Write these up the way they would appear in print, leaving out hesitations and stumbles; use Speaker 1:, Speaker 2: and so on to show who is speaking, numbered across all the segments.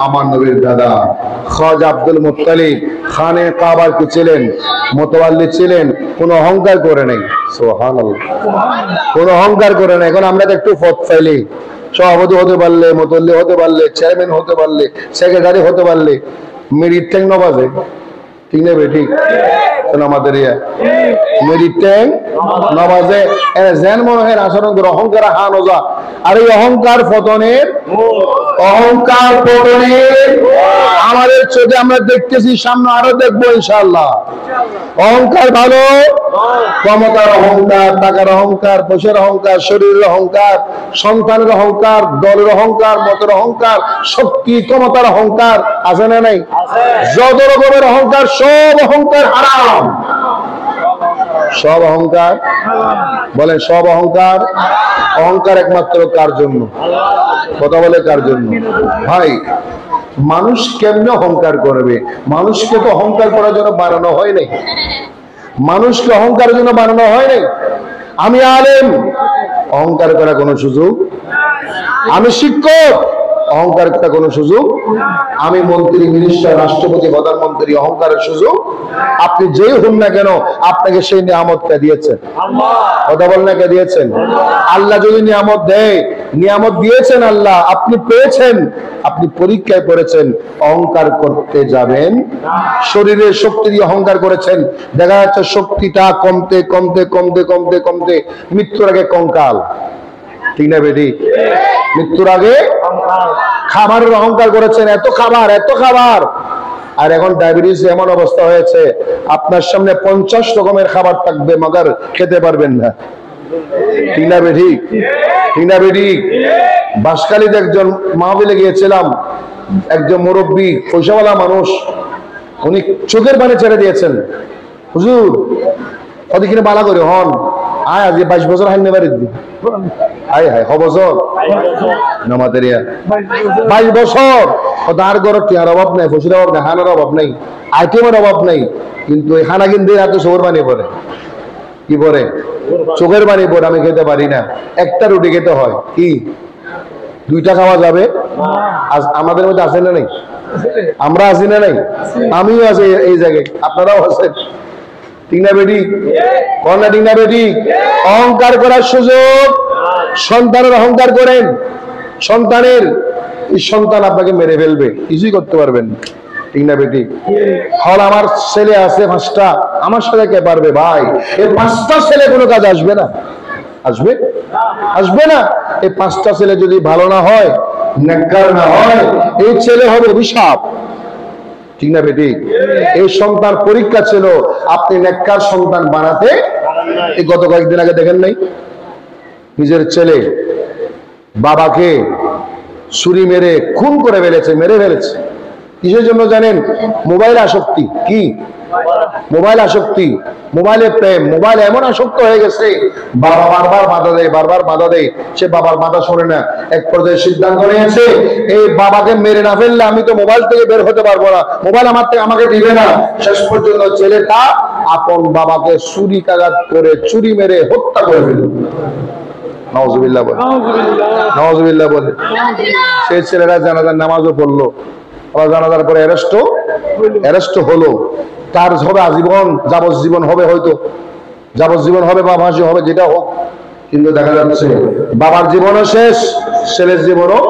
Speaker 1: আমার নবীর দাদা খাজা আব্দুল মুত্তালিব খানে কাবার কি ছিলেন, মোতাওয়াল্লি ছিলেন, কোনো অহংকার করে নাই। সুবহানাল্লাহ, কোনো অহংকার করে নাই। এখন আমরা তো একটু ফত ফাইলি, সভাপতি হতে পারলে, মোতাওয়াল্লি হতে পারলে, চেয়ারম্যান হতে পারলে, সেক্রেটারি হতে পারলে মেরিট ট্যাং নবাজে, ঠিক না বে? ঠিক আমাদের মেরিট ট্যাং নবাজে জেন মনের আচরণ করে অহংকার হানজা। আর এই অহংকার পতনের আমাদের চোখে আমরা দেখতেছি, সামনে আরো দেখবো ইনশাআল্লাহ। অহংকার ভালো, ক্ষমতার অহংকার, টাকার অহংকার, পয়সার অহংকার, শরীরের অহংকার, সন্তানের অহংকার, দলের অহংকার, মতের অহংকার, শক্তি ক্ষমতার অহংকার আছে না নাই? যত রকমের অহংকার, সব অহংকার হারাম। সব অহংকার বলেন, সব অহংকার। অহংকার একমাত্র কার জন্য? কথা বলে কার জন্য? ভাই, মানুষ কেমনে অহংকার করবে? মানুষকে তো অহংকার করার জন্য বানানো হয় নাই। মানুষকে অহংকারের জন্য বানানো হয় নাই। আমি আলেম, অহংকার করার কোনো সুযোগ। আমি শিক্ষক, অহংকার করার কোনো সুযোগ। আমি মন্ত্রী, মিনিস্টার, রাষ্ট্রপতি, প্রধানমন্ত্রী, অহংকারের সুযোগ। আপনি যেই হন না কেন, আপনাকে সেই নিয়ামতটা দিয়েছেন। কথা বলেন না, কে দিয়েছেন? আল্লাহ যদি নিয়ামত দেয়, নিয়ামত দিয়েছেন আল্লাহ, আপনি পেয়েছেন, আপনি পরীক্ষায় পড়েছেন, অহংকার করতে যাবেন। শরীরের শক্তি দিয়ে অহংকার করেছেন, দেখা যাচ্ছে শক্তিটা কমতে কমতে কমতে কমতে কমতে মৃত্যুর আগে কঙ্কাল, ঠিক না বেটি? মৃত্যুর আগে খাবারের অহংকার করেছেন, এত খাবার এত খাবার। আর এখন ডায়াবেটিস এমন অবস্থা হয়েছে, আপনার সামনে 50 রকমের খাবার থাকবে, মগর খেতে পারবেন না, ঠিক না বেটি? ঠিক না বেটি? বাঁশখালীতে একজন মাহফিলে গিয়েছিলাম, একজন মুরব্বী পয়সাওয়ালা মানুষ, উনি চোখের পানি ছেড়ে দিয়েছেন। হুজুর ওদিকে বালা করে হন, আয় আজ 22 বছর হাইনে বাড়ি দি, আয় হায় হবছর নামাতেরিয়া 22 বছর। তার ঘর টিয়ার অভাব নাই, পয়সার অভাব নাই, হানার অভাব নাই, আইটেমের অভাব নাই, কিন্তু এই হানা কিন্তু এত চোখের পানি পড়ে। কি পরে? চোখের পানি পড়ে। আমি খেতে পারি না, একটা রুটি খেতে হয়, কি 2টা খাওয়া যাবে? আমাদের মধ্যে আছে না নাই? আমরা আছি না নাই? আমিও আছি এই জায়গায়, আপনারাও আছেন, ঠিক না বেটি? কন্যা, ঠিক না বেটি? অহংকার করার সুযোগ। সন্তানের অহংকার করেন, সন্তানের, এই সন্তান আপনাকে মেরে ফেলবে, কিছুই করতে পারবেন, ঠিক না বেটি? হল আমার ছেলে আছে 5টা, আমার সাথে কে পারবে? ভাই, এই 5টা ছেলে কোনো কাজ আসবে না, আসবে? আসবে না। এই 5টা ছেলে যদি ভালো না হয়, নেককার না হয়, এই ছেলে হবে অভিশাপ, ঠিক না বেটি? এই সন্তান পরীক্ষা ছিল, আপনি নেককার সন্তান বানাতে। এই গত কয়েকদিন আগে দেখেন নাই, নিজের ছেলে বাবাকে ছুরি মেরে খুন করে ফেলেছে, মেরে ফেলেছে। কিসের জন্য জানেন? মোবাইল আসক্তি। কি? মোবাইল আসক্তি, মোবাইলের প্রেম। মোবাইল এমন আসক্ত হয়ে গেছে, বাবা বারবার বাধা দেয়, বারবার বাধা দেয়, সে বাবার বাধা শোনে না। এক পর্যায়ে সিদ্ধান্ত নিয়েছে, এই বাবাকে মেরে না ফেললে আমি তো মোবাইল থেকে বের হতে পারবো না, মোবাইল আমাকে দিবে না। শেষ পর্যন্ত ছেলেটা আপন বাবাকে ছুরিকাঘাত করে, ছুরি মেরে হত্যা করে ফেলল। নাউজুবিল্লাহ বলে, নাউজুবিল্লাহ বলে। সেই ছেলেরা জানাজার নামাজও পড়লো, আবার জানাজার পরে অ্যারেস্ট হলো। তার হবে আজীবন, যাবজ্জীবন হবে, হয়তো যাবজ্জীবন হবে বা ফাঁসি হবে, যেটা হোক। কিন্তু দেখা যাচ্ছে বাবার জীবনও শেষ, ছেলের জীবনও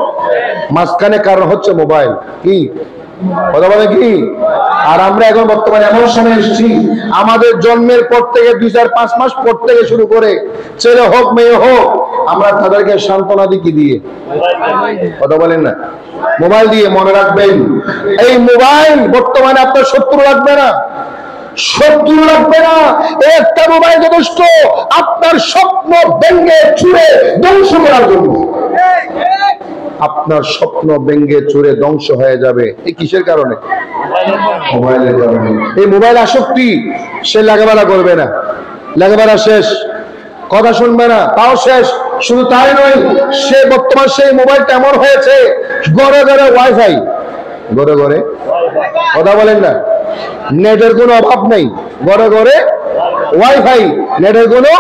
Speaker 1: মাঝখানে। কারণ হচ্ছে মোবাইল। কি কথা বলে? কি? আর আমরা এখন বর্তমানে এমন সময় এসেছি, আমাদের জন্মের পর থেকে 2-4-5 মাস পর থেকে শুরু করে, ছেলে হোক মেয়ে হোক, আমরা তাদেরকে সান্ত্বনা দিই কি দিয়ে? কথা বলেন না? মোবাইল দিয়ে। মনে রাখবেন, এই মোবাইল বর্তমানে আপনার শত্রু লাগবে না, শত্রু লাগবে না। একটা মোবাইল যথেষ্ট আপনার স্বপ্ন ভেঙে চুরে ধ্বংস করার জন্য। আপনার স্বপ্ন ভেঙে চুরে ধ্বংস হয়ে যাবে। এই কিসের কারণে? মোবাইলের কারণে। এই মোবাইল আসক্তি। সে লেখাপড়া করবে না, লেখাপড়া শেষ, কথা শুনবে না, তাও শেষ। শুধু তাই নয়, সে বর্তমান সেই মোবাইলটা এমন হয়েছে, ঘরে ঘরে ওয়াইফাই, ঘরে ঘরে, কথা বলেন না, নেটের কোনো অভাব নেই, ঘরে ঘরে ওয়াইফাই, নেটের কোনো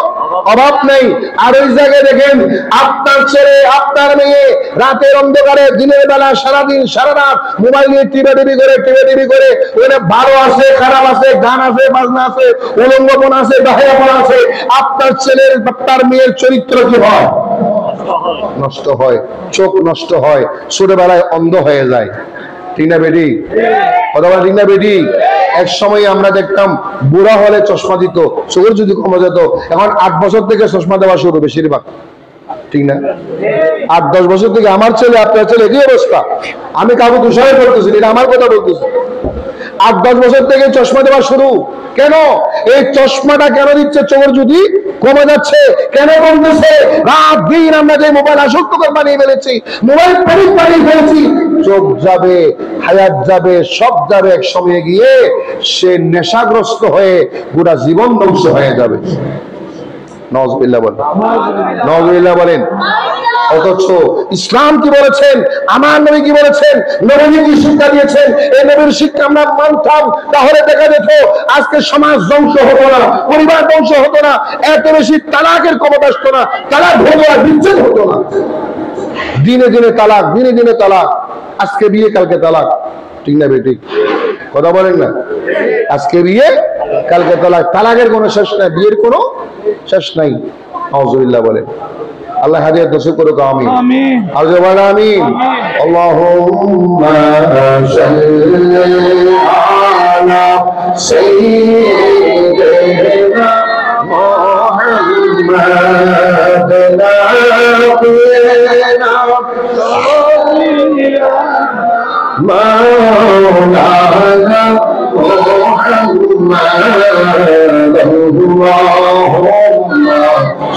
Speaker 1: অভাব নেই। আর ওই জায়গায় দেখেন আপনার ছেলে আপনার মেয়ে রাতের অন্ধকারে দিনের বেলা সারাদিন সারা রাত মোবাইল নিয়ে টিভি করে ওখানে ভালো আছে খারাপ আছে, গান আছে বাজনা আছে, উলঙ্গপন আছে বাহিরাপন আছে। আপনার ছেলের আপনার মেয়ের চরিত্র কি হয়? নষ্ট হয়, চোখ নষ্ট হয়, ছোটবেলায় অন্ধ হয়ে যায়। ঠিক না বেটি? অথবা ঠিক না বেটি? এক সময় আমরা দেখতাম বুড়া হলে চশমা দিত, চোখের যদি কমে যেত। এখন 8 বছর থেকে চশমা দেওয়া শুরু বেশিরভাগ। ঠিক না? 8-10 বছর থেকে। আমার ছেলে আপনার ছেলে কি অবস্থা? আমি কাউকে দোষারোপ করতেছি, এটা আমার কথা বলতেছি। 8-10 বছর থেকে চশমা দেওয়া শুরু। কেন এই চশমাটা কেন দিচ্ছে? চোখের যদি কমে যাচ্ছে। কেন কমতেছে? রাত দিন আমরা যে মোবাইল আসক্তকর বানিয়ে ফেলেছি, মোবাইল প্রেমিক বানিয়ে ফেলেছি, চোখ যাবে, হায়াত যাবে, সব যাবে। এক সময়ে গিয়ে সে নেশাগ্রস্ত হয়ে গোটা জীবন ধ্বংস হয়ে যাবে। নাউজুবিল্লাহ বলেন, নাউজুবিল্লাহ বলেন। অথচ ইসলাম কি বলেছেন, আমার নবী কি বলেছেন, নবী কি শিক্ষা দিয়েছেন, এই নবীর শিক্ষা আমরা মানতাম, তাহলে দেখা যেত আজকে সমাজ ধ্বংস হতো না, পরিবার ধ্বংস হতো না, এত বেশি তালাকের ক্ষমতা আসতো না, তালাক হতো না, বিচ্ছেদ হতো না। দিনে দিনে তালাক, দিনে দিনে তালাক। আজকে বিয়ে কালকে তালাক। ঠিক না বেটি? কথা বলেন না? আজকে বিয়ে কালকে তালাক। তালাকের কোনো শেষ নাই, বিয়ের কোনো শেষ নাই। নাউজুবিল্লাহ বলেন। আল্লাহ হাদিয়া নসিব করুক। আমিন, আমিন, আমিন। আল্লাহুম্মা সাল্লি আলা সাইয়্যিদিনা মুহাম্মাদ নাবিয়িনা মাওলানা মুহাম্মাদ আল্লাহুম্মা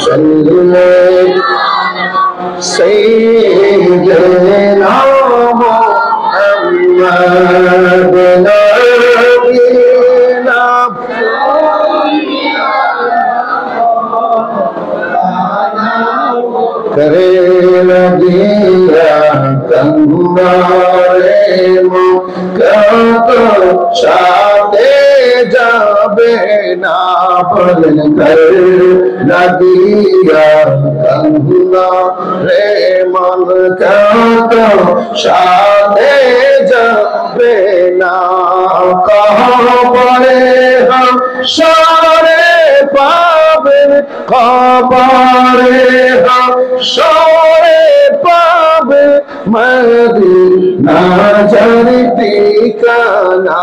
Speaker 1: সাল্লি سيدنا محمد نبينا करे लगिया तंगारे मुकत शादे जाबे ना बलन कर लगिया तंगारे मुकत शादे जाबे ना कहाँ पड़े हम सारे पावे खबरे हम सारे पावे मदीना जाने ठिकाना।